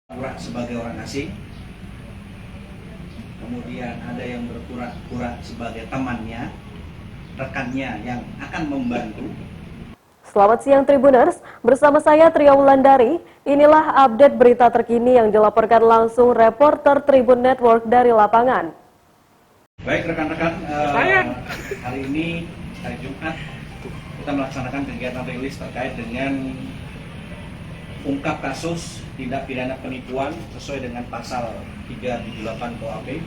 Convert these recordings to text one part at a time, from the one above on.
pura sebagai orang asing, kemudian ada yang berpura-pura sebagai temannya, rekannya yang akan membantu. Selamat siang Tribuners, bersama saya Tria Wulandari. Inilah update berita terkini yang dilaporkan langsung reporter Tribun Network dari lapangan. Baik rekan-rekan, hari ini hari Jumat kita melaksanakan kegiatan rilis terkait dengan ungkap kasus tindak pidana penipuan sesuai dengan pasal 378 KUHP,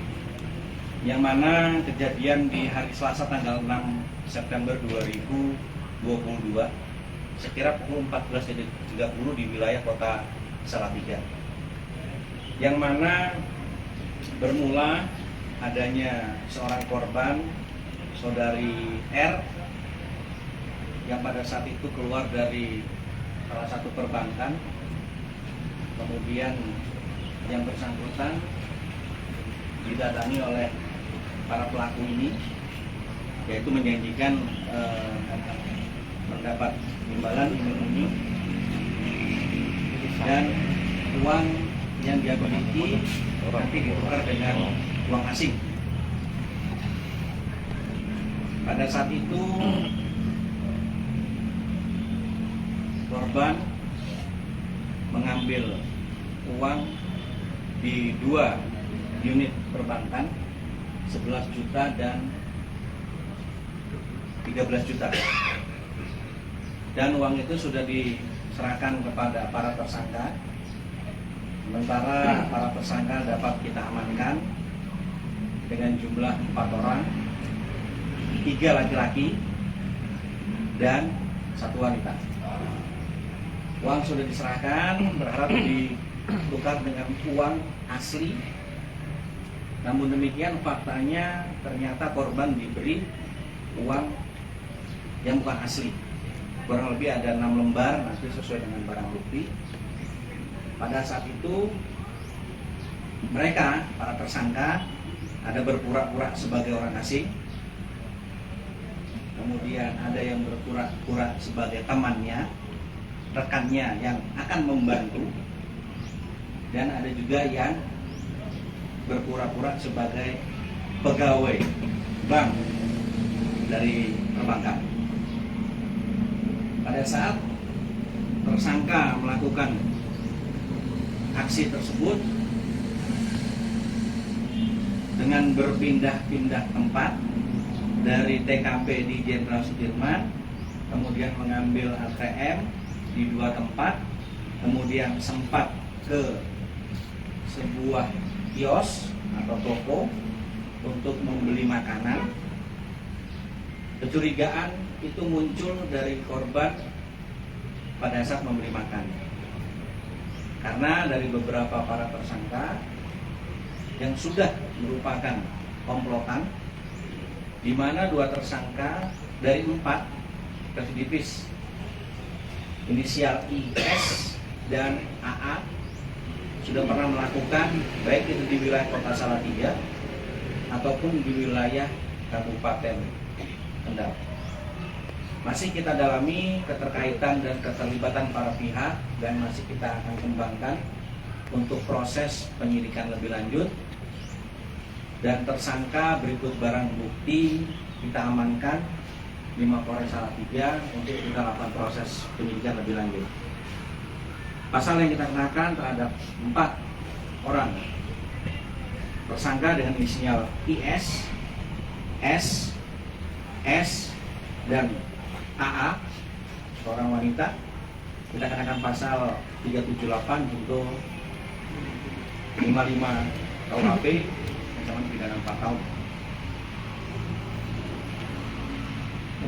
yang mana kejadian di hari Selasa tanggal 6 September 2022 sekira pukul 14.30 di wilayah kota Salatiga, yang mana bermula adanya seorang korban, saudari R, yang pada saat itu keluar dari salah satu perbankan. Kemudian yang bersangkutan didatangi oleh para pelaku ini, yaitu menjanjikan mendapat imbalan iming-iming dan uang yang dia miliki nanti ditukar dengan uang asing. Pada saat itu korban mengambil uang di 2 unit perbankan 11 juta dan 13 juta, dan uang itu sudah diserahkan kepada para tersangka. Sementara para tersangka dapat kita amankan dengan jumlah 4 orang, 3 laki-laki dan 1 wanita. Uang sudah diserahkan, berharap ditukar dengan uang asli. Namun demikian faktanya ternyata korban diberi uang yang bukan asli. Kurang lebih ada 6 lembar, nanti sesuai dengan barang bukti. Pada saat itu mereka, para tersangka, ada berpura-pura sebagai orang asing, kemudian ada yang berpura-pura sebagai temannya, rekannya yang akan membantu, dan ada juga yang berpura-pura sebagai pegawai bank dari perbankan. Pada saat tersangka melakukan aksi tersebut dengan berpindah-pindah tempat dari TKP di Jenderal Sudirman, kemudian mengambil ATM di 2 tempat, kemudian sempat ke sebuah kios atau toko untuk membeli makanan. Kecurigaan itu muncul dari korban pada saat membeli makan, karena dari beberapa para tersangka yang sudah merupakan komplotan, di mana 2 tersangka dari 4 residivis inisial IS dan AA sudah pernah melakukan baik itu di wilayah kota Salatiga ataupun di wilayah Kabupaten Kendal. Masih kita dalami keterkaitan dan keterlibatan para pihak, dan masih kita akan kembangkan untuk proses penyidikan lebih lanjut. Dan tersangka berikut barang bukti kita amankan di Mapolres Salatiga untuk kita lakukan proses penyidikan lebih lanjut. Pasal yang kita kenakan terhadap 4 orang tersangka dengan inisial IS, S, dan AA, seorang wanita, kita kenakan pasal 378 junto 55 KUHP, ancaman pidana 4 tahun.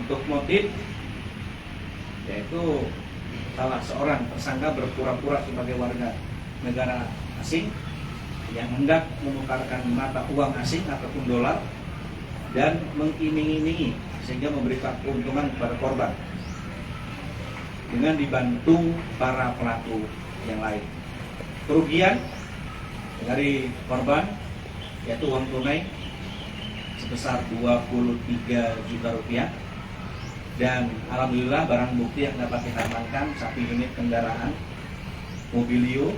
Untuk motif, yaitu salah seorang tersangka berpura-pura sebagai warga negara asing yang hendak menukarkan mata uang asing ataupun dolar dan mengiming-imingi sehingga memberikan keuntungan kepada korban dengan dibantu para pelaku yang lain. Kerugian dari korban yaitu uang tunai sebesar 23 juta rupiah, dan alhamdulillah barang bukti yang dapat kita amankan 1 unit kendaraan Mobilio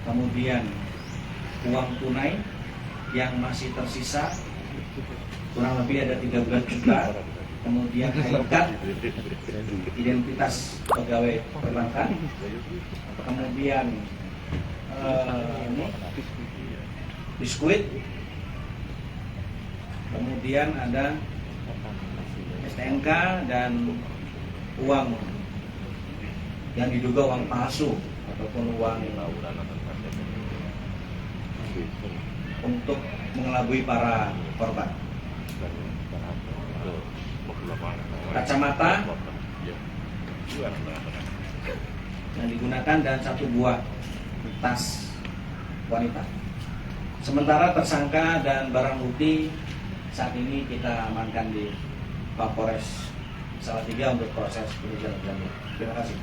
kemudian uang tunai yang masih tersisa kurang lebih ada 13 juta, kemudian ID card, identitas pegawai perbankan, kemudian biskuit, kemudian ada STNK dan uang yang diduga uang palsu ataupun uang untuk mengelabui para korban. Kacamata yang digunakan dan 1 buah tas wanita. Sementara tersangka dan barang bukti saat ini kita amankan di Mapolres Salatiga untuk proses penuntutan. Terima kasih.